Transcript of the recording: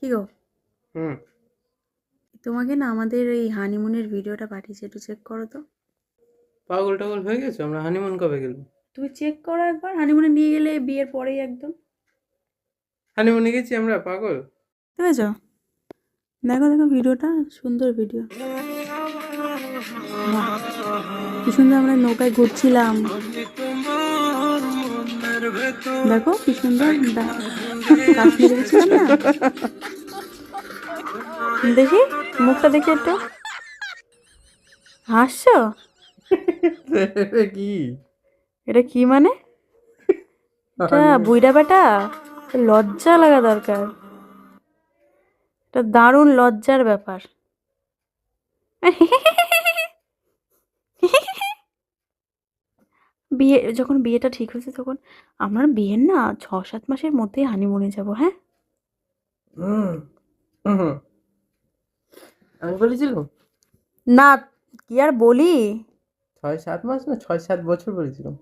কি গো? হুম। তোমাকে না আমাদের এই হানিমুনের ভিডিওটা পাঠিয়েছি, একটু চেক করো তো। পাগল টাগল হয়ে গেছো? আমরা হানিমুন কবে গেলাম? তুমি চেক করো একবার, হানিমুনে নিয়ে গেলে বিয়ের পরেই একদম। হানিমুনে গেছি আমরা পাগল? দেখেছো? দেখো দেখো ভিডিওটা, সুন্দর ভিডিও। বাহ, কি সুন্দর আমরা নৌকায় ঘুরছিলাম। দেখো কি সুন্দর কাশ্মীরে গেছিলাম না? দেখি মুখটা দেখি একটু। হাসছো? কি এটা কি মানে? এটা বুইড়া বেটা, লজ্জা লাগা দরকার। এটা দারুণ লজ্জার ব্যাপার। বিয়ে যখন বিয়েটা ঠিক হয়েছে তখন আমার বিয়ের না 6-7 মাসের মধ্যেই হানিমুনে যাব। হ্যাঁ, আমি বলেছিলাম না কি আর বলি। 6-7 মাস না 6-7 বছর বলেছিলাম।